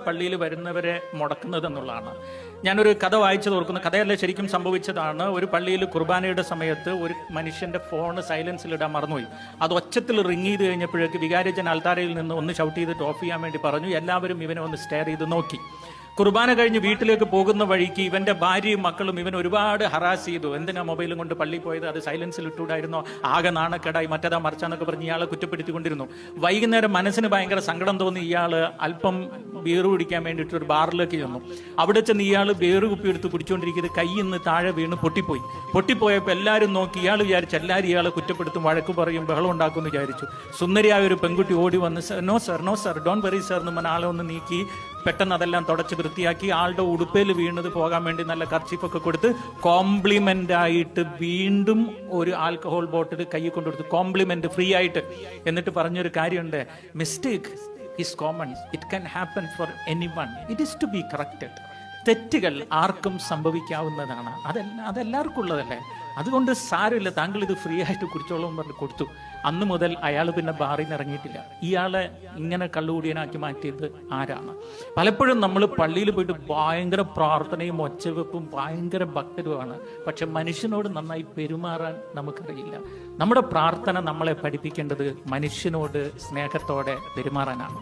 പള്ളിയിൽ വരുന്നവരെ മുടക്കുന്നത് എന്നുള്ളതാണ്. ഞാനൊരു കഥ വായിച്ചത് ഓർക്കുന്നു. കഥയല്ല, ശരിക്കും സംഭവിച്ചതാണ്. ഒരു പള്ളിയിൽ കുർബാനയുടെ സമയത്ത് ഒരു മനുഷ്യന്റെ ഫോൺ സൈലൻസിലിടാൻ മറന്നുപോയി. അത് ഒച്ചത്തിൽ റിങ് ചെയ്ത് കഴിഞ്ഞപ്പോഴേക്ക് വികാരിച്ചൻ ആൾത്താരയിൽ നിന്ന് ഒന്ന് ഷൗട്ട് ചെയ്തിട്ട് ഓഫ് ചെയ്യാൻ വേണ്ടി പറഞ്ഞു. എല്ലാവരും ഇവനെ ഒന്ന് സ്റ്റെയർ ചെയ്ത് നോക്കി. കുർബാന കഴിഞ്ഞ് വീട്ടിലേക്ക് പോകുന്ന വഴിക്ക് ഇവന്റെ ഭാര്യയും മക്കളും ഇവൻ ഒരുപാട് ഹറാസ് ചെയ്തു. എന്തിനാ മൊബൈലും കൊണ്ട് പള്ളിയിൽ പോയത്, അത് സൈലൻസിൽ ഇട്ടൂടായിരുന്നോ, ആകെ നാണക്കേടായി, മറ്റേതാ മറിച്ചാന്നൊക്കെ പറഞ്ഞ് ഇയാളെ കുറ്റപ്പെടുത്തിക്കൊണ്ടിരുന്നു. വൈകുന്നേരം മനസ്സിന് ഭയങ്കര സങ്കടം തോന്നി ഇയാള് അല്പം ബീർ കുടിക്കാൻ വേണ്ടിയിട്ട് ഒരു ബാറിലേക്ക് ചെന്നു. അവിടെ ചെന്ന് ഇയാൾ ബീർ കുപ്പി എടുത്ത് കുടിച്ചുകൊണ്ടിരിക്കുന്നത് കയ്യിൽ നിന്ന് താഴെ വീണ് പൊട്ടിപ്പോയപ്പോൾ എല്ലാവരും നോക്കി. ഇയാൾ വിചാരിച്ചു എല്ലാവരും ഇയാളെ കുറ്റപ്പെടുത്തും, വഴക്ക് പറയും, ബഹളം ഉണ്ടാക്കും എന്ന് വിചാരിച്ചു. സുന്ദരിയായ ഒരു പെൺകുട്ടി ഓടി വന്ന് no sir don't worry sir എന്ന് പറഞ്ഞ ആളെ ഒന്ന് നീക്കി പെട്ടെന്ന് അതെല്ലാം തുടച്ച് വൃത്തിയാക്കി ആളുടെ ഉടുപ്പയിൽ വീണത് പോകാൻ വേണ്ടി നല്ല കർച്ചീഫൊക്കെ കൊടുത്ത് കോംപ്ലിമെന്റ് ആയിട്ട് വീണ്ടും ഒരു ആൽക്കഹോൾ ബോട്ടിൽ കൈ കൊണ്ടുകൊടുത്ത് കോംപ്ലിമെന്റ് ഫ്രീ ആയിട്ട്. എന്നിട്ട് പറഞ്ഞൊരു കാര്യമുണ്ട്, mistake is common, it can happen for anyone, it is to be corrected. തെറ്റുകൾ ആർക്കും സംഭവിക്കാവുന്നതാണ്, അതെല്ലാവർക്കും ഉള്ളതല്ലേ, അതുകൊണ്ട് സാരമില്ല, താങ്കൾ ഇത് ഫ്രീ ആയിട്ട് കുടിച്ചോളൂ പറഞ്ഞ് കൊടുത്തു. അന്ന് മുതൽ അയാൾ പിന്നെ ബാറിൽ നിന്ന് ഇറങ്ങിയിട്ടില്ല. ഇയാളെ ഇങ്ങനെ കള്ളുകൂടിയനാക്കി മാറ്റിയത് ആരാണ്? പലപ്പോഴും നമ്മൾ പള്ളിയിൽ പോയിട്ട് ഭയങ്കര പ്രാർത്ഥനയും ഒച്ചവെപ്പും ഭയങ്കര ഭക്തരുമാണ്, പക്ഷെ മനുഷ്യനോട് നന്നായി പെരുമാറാൻ നമുക്കറിയില്ല. നമ്മുടെ പ്രാർത്ഥന നമ്മളെ പഠിപ്പിക്കേണ്ടത് മനുഷ്യനോട് സ്നേഹത്തോടെ പെരുമാറാനാണ്.